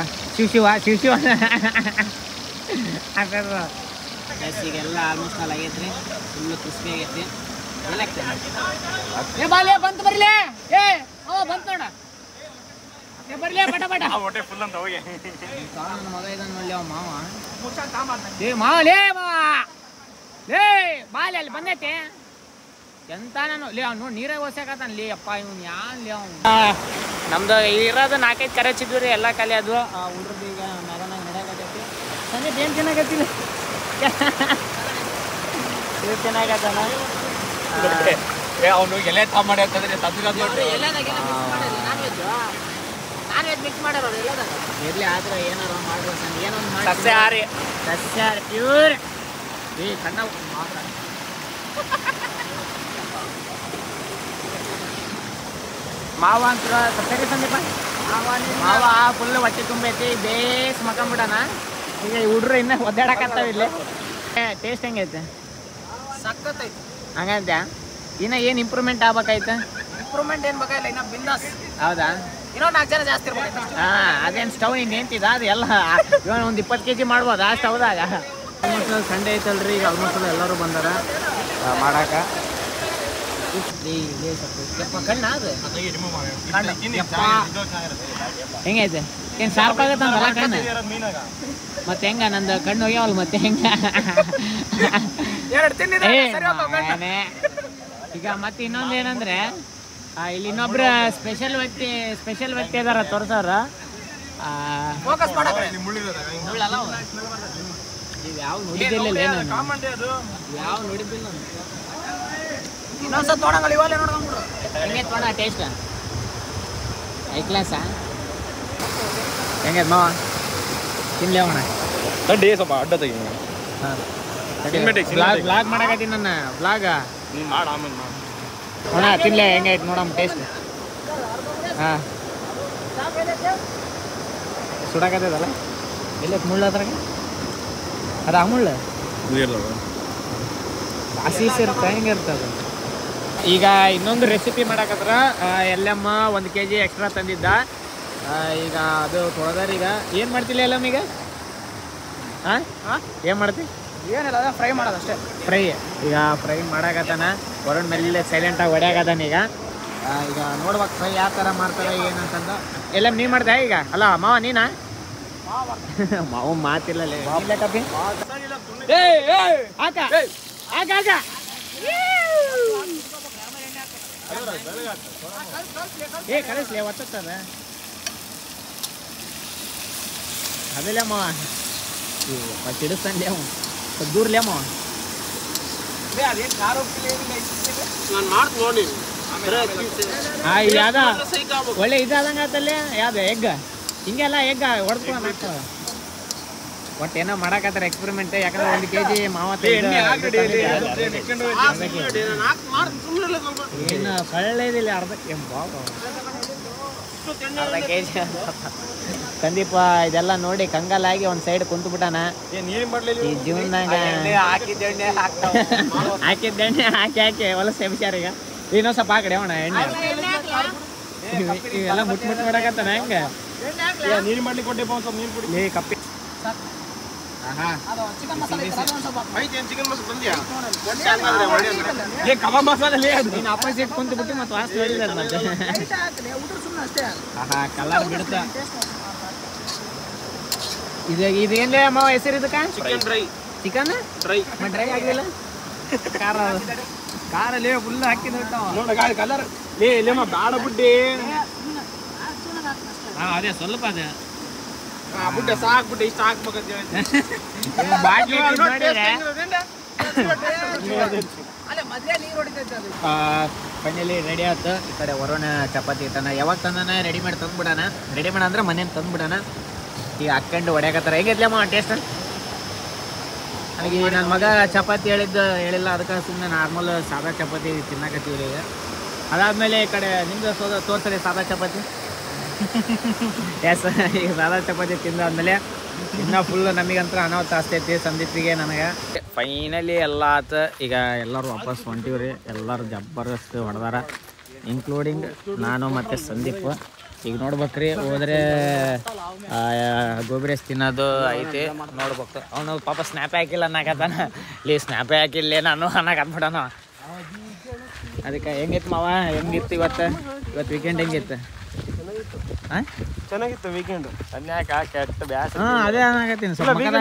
ಈಗೆಲ್ಲ ಆಲ್ಮೋಸ್ಟ್ ಅಲ್ಲಿ ಆಗೈತ್ರಿ ಫುಲ್ಲು ಕ್ರಿಸ್ಪಿ ಆಗೈತಿ ಬಂತು ಬರ್ಲಿ ಬಂತು ನೋಡ ಬರ್ಲಿ ಪಟ ಹೊಟ್ಟೆ ಫುಲ್ ಅಂತ ಹೋಗಿ ನನ್ನ ಮಗ ಇದ್ದಾನೆ ನೋಡ್ಲಿ ಅವ ಮಾವ ಲೇ ಬಾಲಿ ಅಲ್ಲಿ ಬಂದೈತೆ ಎಂತ ನಾನು ಲೇ ಅವ್ನು ನೋಡಿ ನೀರಾಗ ಓಸಾಕತ್ತಾನ ಲೇ ಅಪ್ಪ ಇವ್ನು ಯಾನ್ ಲೇ ಅವ್ನು ನಮ್ದು ಇರೋದು 4-5 ಕರೆ ಚಿದ್ವಿ ರೀ ಎಲ್ಲ ಖಾಲಿ ಅದು ಹುಡ್ರದ್ದು ಈಗ ಮ್ಯಾಗನಾಗ ನಡೆಯಕತ್ತೈತಿ ಸಂದೀಪ್ ಏನು ಚೆನ್ನಾಗತ್ತಿಲ್ಲ ಇದು ಚೆನ್ನಾಗತ್ತಾನ ಅವನು ಎಲೆ ಮಾಡಿ ಅಂತಂದ್ರೆ ಮಿಕ್ಸ್ ಮಾಡ್ಯಾರ ಇರ್ಲಿ ಆದ್ರೆ ಏನಾರ ಮಾಡ್ಬೋದು ಏನೊಂದು ಮಾಡಿ ಸಸ್ಯಾಹಾರಿ ಪ್ಯೂರ್ ಈ ಕಣ್ಣ ಮಾವ ಅಂತ ಸರಿ ಸಂದೀಪ ಮಾವ ಫುಲ್ ಹೊಟ್ಟೆ ತುಂಬೈತಿ ಬೇಸ್ ಮಕ್ಕಂಬಿಡಣ ಈಗ ಹುಡ್ರು ಇನ್ನ ಒದ್ದಾಡಕತ್ತಾವ ಇಲ್ಲಿ ಟೇಸ್ಟ್ ಹೆಂಗೈತೆ ಸಕ್ಕತ್ತೈತಿ ಹಂಗಂತ ಇನ್ನ ಏನು ಇಂಪ್ರೂವ್ಮೆಂಟ್ ಆಗ್ಬೇಕಾಯ್ತು ಇಂಪ್ರೂವ್ಮೆಂಟ್ ಏನ್ ಬೇಕಾಗಿಲ್ಲ ಇನ್ನ ಬಿಂದಾಸ್ ಹೌದಾ ಇನ್ನೊಂದು 4 ಜನ ಜಾಸ್ತಿ ಇರ್ಬೋದು. ಅದೇನು ಸ್ಟವ್ ಹಿಂಗೆ ನಿಂತಿದ ಅದು ಎಲ್ಲ ಇವಾಗ ಒಂದು 20 kg ಮಾಡ್ಬೋದು ಆ ಸ್ಟವ್ದಾಗ. ಆಲ್ಮೋಸ್ಟ್ ಸಂಡೇ ಐತಲ್ರಿ, ಈಗ ಆಲ್ಮೋಸ್ಟ್ ಎಲ್ಲರೂ ಬಂದಾರ ಮಾಡಾಕ. ಕಣ್ಣ ಅದು ಹೆಂಗೈತೆ ಏನು ಶಾರ್ಪ್ ಆಗತ್ತಂತಲ್ಲ ಕಣ್ಣು? ಮತ್ತೆ ಹೆಂಗ ನಂದು ಕಣ್ಣು ಹೋಗ್ಯಾವಲ್ಲ ಮತ್ತೆ ಹೆಂಗ? ಈಗ ಮತ್ತೆ ಇನ್ನೊಂದು ಏನಂದ್ರೆ ಇಲ್ಲಿ ಇನ್ನೊಬ್ರು ಸ್ಪೆಷಲ್ ವ್ಯಕ್ತಿ ಇದಾರ ತೋರ್ಸವ್ರ. ಯಾವ ನೋಡಿದ್ದಿಲ್ಲ, ಯಾವ ನೋಡಿದ್ದಿಲ್ಲ. ಇನ್ನೊಂದ್ಸಲ ತೊಗೊಂಡಂಗಲ್ಲ ಇವಾಗ ನೋಡ್ಕೊಂಡ್ಬಿಡು. ಹೆಂಗೆ ತೊಗೊಂಡ ಟೇಸ್ಟ್ ಹೈ ಕ್ಲಾಸಾ? ಹೆಂಗೆ ಮಾವ ತಿನ್ಲಿ ಅವಣ ತಡ್ಡಿ ಸ್ವಲ್ಪ ಅಡ್ಡ ತೆಗಿ. ಬ್ಲಾಗ್ ಮಾಡಕತ್ತೀನಿ ನನ್ನ ಬ್ಲಾಗ. ಮಾಡು ಆಮೇಲೆ ಮಾಡು. ಅಣ್ಣ ತಿನ್ಲೆ ಹೆಂಗೈತೆ ನೋಡಮ್ಮ ಟೇಸ್ಟ್. ಹಾಂ ಸುಡಾಕತ್ತದಲ್ಲ ಎಲ್ಲ ಮುಳ್ಳು ಅದ್ರಾಗ ಅದು ಆ ಮುಳ್ಳು ಹಸಿ ಇರುತ್ತೆ ಹೆಂಗೆ ಇರ್ತದೆ. ಈಗ ಇನ್ನೊಂದು ರೆಸಿಪಿ ಮಾಡಕತ್ರ ಎಲ್ಲಮ್ಮ 1 kg ಎಕ್ಸ್ಟ್ರಾ ತಂದಿದ್ದ. ಈಗ ಅದು ತೊಳೆದಾರ. ಈಗ ಏನು ಮಾಡ್ತಿಲ್ಲ ಎಲ್ಲಮ್ಮ ಈಗ? ಹಾಂ ಏನು ಮಾಡ್ತಿ? ಏನಿಲ್ಲ ಫ್ರೈ ಮಾಡೋದಷ್ಟೇ. ಫ್ರೈ ಈಗ ಫ್ರೈ ಮಾಡಾಕತ್ತಾನ. ವರುಣ್ ಮೇಲೆ ಸೈಲೆಂಟಾಗಿ ಹೊಡ್ಯಾಕತ್ತಾನ. ಈಗ ಈಗ ನೋಡ್ಬೇಕು ಫ್ರೈ ಯಾವ ಥರ ಮಾಡ್ತಾರೆ ಏನಂತಂದು. ಎಲ್ಲ ನೀ ಮಾಡ್ದೆ ಈಗ? ಅಲ್ಲ ಮಾವ ನೀನಾ? ಮಾವ ಮಾತಿಲ್ಲ ಕಪ್ಪಿ ಆಕ ಆಕ ಆಕ ಏ ಕಳಿಸ್ಲಿ ಒತ್ತದ ಅದಲ್ಲ ಮಾವ ಚಿಡಿಸ್ತಾನೆ ಅವ ಸ್ವಲ್ಪ ದೂರ್ಲಿ ಮಾವ. ಯಾವ್ದ ಒಳ್ಳೆ ಇದಾದಂಗ ಆತಲ್ಲ ಯಾವ್ದು ಎಗ್ ಹಿಂಗೆಲ್ಲ ಎಗ್ ಹೊಡ್ಕೊಂಡು ಹಾಕ್ತಾವ. ಒಟ್ಟು ಏನೋ ಮಾಡಕತ್ತಾರ ಎಕ್ಸ್ಪೆರಿಮೆಂಟ್. ಯಾಕಂದ್ರೆ 1 kg ಮಾವ ಏನು ಕಳ್ಳೆದಿಲ್ಲ ಅರ್ಧ kg. ಸಂದೀಪ ಇದೆಲ್ಲ ನೋಡಿ ಕಂಗಾಲಾಗಿ ಒಂದ್ ಸೈಡ್ ಕುಂತು ಬಿಟ್ಟಾನ. ಈ ಜೀವನದಾಗ ಹಾಕಿದ್ದ ಎಣ್ಣೆ ಹಾಕಿ ಹೊಲಸ ಎಬ್ಸ್ಯಾರೀಗ. ಇನ್ನೊಂದು ಸ್ವಲ್ಪ ಆ ಕಡೆ ಅವಣ ಎಣ್ಣೆ ಇವೆಲ್ಲ ಮುಟ್ ಮಾಡಕತ್ತಾನ ಹೆಂಗ ನೀರು ಮಾಡ್ಲಿಕ್ಕೆ ಕೊಟ್ಟೆ ಸ್ವಲ್ಪ ನೀರು ಕುಡಿ. ಏ ಕಪ್ಪಿ ಕಬಾಬ್ ಮಸಾಲೆ ನೀನು ಅಪೋಸಿಟ್ ಕುಂತು ಬಿಟ್ಟು ಮತ್ತೆ ವಾಸನೆ ಹೊಡಿದಾರ ಮತ್ತೆ. ಕಲರ್ ಬಿಡುತ್ತ. ಇದೇನ್ಲೇ ಮಾವ ಹೆಸರು ಇದಕ್ಕ? Chicken dry. Chicken dry dry ಆಗಿಲ್ಲ ಕಾರಲ್ಲಿ ಫುಲ್ ಹಾಕಿದ ನೋಡ ಕಲರ್ ಲೇ ಇಲ್ಲಮ್ಮ ಬೇಡ ಬುಡ್ಡಿ. ಅದೇ ಸ್ವಲ್ಪ ಅದೇ ಬುಡ್ಡೆ ಸಾಕು ಬುಡ್ಡೆ ಇಷ್ಟ ಹಾಕ್ಬೇಕಂತ ಫೈನಲಿ ರೆಡಿ ಆಯ್ತು. ಈ ಕಡೆ ವರುಣ ಚಪಾತಿ ಇಟ್ಟಾನ. ಯಾವಾಗ ತಂದಾನ ರೆಡಿಮೇಡ್ ತಂದ್ಬಿಡಾನ. ರೆಡಿಮೇಡ್ ಅಂದ್ರೆ ಮನೇಲಿ ತಂದ್ಬಿಡಾನ. ಈಗ ಹಾಕೊಂಡು ಹೊಡ್ಯಾಕತ್ತಾರ. ಹೇಗಿದ್ಲಮ್ಮ ಟೇಸ್ಟ್? ನನಗೆ ನನ್ನ ಮಗ ಚಪಾತಿ ಹೇಳಿಲ್ಲ, ಅದಕ್ಕೆ ಸುಮ್ಮನೆ ನಾರ್ಮಲ್ ಸಾದಾ ಚಪಾತಿ ತಿನ್ನಕತ್ತೀವಿ. ಈಗ ಅದಾದಮೇಲೆ ಈ ಕಡೆ ನಿಮ್ದು ತೋರ್ಸಲಿ ಸಾದಾ ಚಪಾತಿ. ಎಸ್, ಈಗ ಸಾದಾ ಚಪಾತಿ ತಿಂದಾದ್ಮೇಲೆ ಇನ್ನೂ ಫುಲ್ ನಮಗಂತ್ರ ಅನಾಹುತ ಆಗ್ತೈತಿ ಸಂದೀಪಿಗೆ ನನಗೆ. ಫೈನಲಿ ಎಲ್ಲ ಆತು. ಈಗ ಎಲ್ಲರೂ ವಾಪಸ್ ಹೊಂಟಿವ್ರಿ. ಎಲ್ಲರೂ ಜಬರ್ದಸ್ತ್ ಹೊಡೆದಾರ, ಇನ್ಕ್ಲೂಡಿಂಗ್ ನಾನು ಮತ್ತು ಸಂದೀಪ್. ಈಗ ನೋಡ್ಬೇಕ್ರಿ ಹೋದ್ರೆ ಗೋಬಿ ರೈಸ್ ತಿನ್ನೋದು ಐತಿ ನೋಡ್ಬೇಕು. ಅವನು ಪಾಪ ಸ್ನ್ಯಾಪೇ ಹಾಕಿಲ್ಲ ಅನ್ನಕತ್ತಾನ. ಇಲ್ಲಿ ಸ್ನ್ಯಾಪೇ ಹಾಕಿಲ್ಲೇ ನಾನು ಅನ್ನಕತ್ಬಿಡೋಣ. ಅದಕ್ಕೆ ಹೆಂಗಿತ್ತು ಮಾವ? ಹೆಂಗಿತ್ತು ಇವತ್ತು ವೀಕೆಂಡ್ ಹೆಂಗಿತ್ತು? ಹಾಂ ಚೆನ್ನಾಗಿತ್ತು ವೀಕೆಂಡ್. ಅನ್ಯಾಕ ಕೆಟ್ಟ ಬ್ಯಾಸ. ಹಾಂ ಅದೇ ಅನ್ನಕತ್ತೀನಿ.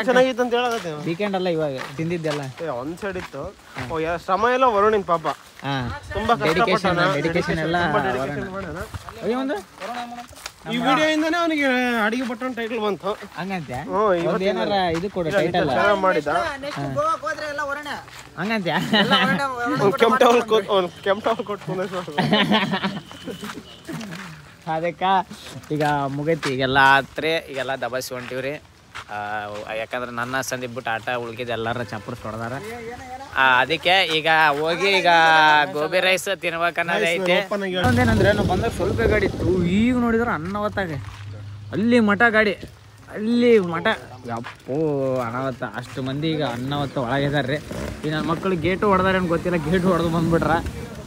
ಚೆನ್ನಾಗಿತ್ತು ಅಂತ ಹೇಳಕತ್ತೀನಿ. ವೀಕೆಂಡ್ ಅಲ್ಲ ಇವಾಗ ತಿಂದಿದ್ದೆಲ್ಲ ಒಂದ್ ಸೈಡ್ ಇತ್ತು. ಶ್ರಮ ಎಲ್ಲ ವರುಣಿನ ಪಾಪ. ಹಾಂ ತುಂಬಾ ಡೆಡಿಕೇಶನ್ ಎಲ್ಲ ಒಂದು ಈ ವಿಡಿಯೋ ಇಂದಾನೆ ಅವನಿಗೆ ಅಡಿಗೆ ಬಟ್ಟನ್ ಟೈಟಲ್ ಬಂತು. ಹಂಗಂತ ಇವತ್ತು ಏನಾರ ಇದು ಕೊಡು ಟೈಟಲ್ ಚೆನ್ನಾಗಿ ಮಾಡಿದ. ಹಂಗಂತ ಕೆಂಪಟವಲ್ ಕೊಟ್ಟು ಅದಕ್ಕೆ ಈಗ ಮುಗೈತಿ. ಈಗೆಲ್ಲ ಆತ್ರಿ. ಈಗೆಲ್ಲ ದಬಾಸಿ ಹೊಂಟಿವ್ರಿ. ಯಾಕಂದ್ರೆ ನನ್ನ ಸಂದೀಪ್ ಬಿಟ್ಟು ಆಟ ಉಳ್ಕಿದ ಎಲ್ಲಾರ ಚಪ್ಪರ್ಸ್ ಹೊಡೆದಾರ. ಅದಕ್ಕೆ ಈಗ ಹೋಗಿ ಈಗ ಗೋಬಿ ರೈಸ್ ತಿನ್ಬೇಕನ್ನೋದು ಐತೆ. ಒಂದೇನಂದ್ರೆ ನಾವು ಬಂದಾಗ ಸ್ವಲ್ಪ ಗಾಡಿ ಇತ್ತು. ಈಗ ನೋಡಿದ್ರೆ ಅನ್ನವತ್ತಾಗ ಅಲ್ಲಿ ಮಠ ಗಾಡಿ, ಅಲ್ಲಿ ಮಠ ಯಪ್ಪೋ ಅನಾವತ್ತ. ಅಷ್ಟು ಮಂದಿ ಈಗ ಅನ್ನವತ್ತ ಒಳಗಿದಾರ್ರಿ. ಈ ನನ್ನ ಮಕ್ಕಳು ಗೇಟು ಹೊಡೆದಾರೇನು ಗೊತ್ತಿಲ್ಲ, ಗೇಟು ಹೊಡೆದು ಬಂದ್ಬಿಟ್ರ.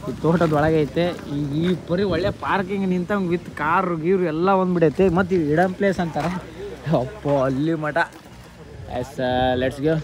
ಈ ತೋಟದ ಒಳಗೆ ಐತೆ ಈಗ ಈ ಪರಿ ಒಳ್ಳೆ ಪಾರ್ಕಿಂಗ್ ನಿಂತಂಗೆ ವಿತ್ ಕಾರು ಗೀರು ಎಲ್ಲ ಒಂದ್ಬಿಡೈತೆ ಮತ್ತು ಈ ಇಡಮ್ ಪ್ಲೇಸ್ ಅಂತಾರೆ ಅಪ್ಪ ಅಲ್ಲಿ ಮಠ ಎಸ್ ಲೆಟ್ಸ್ ಗೋ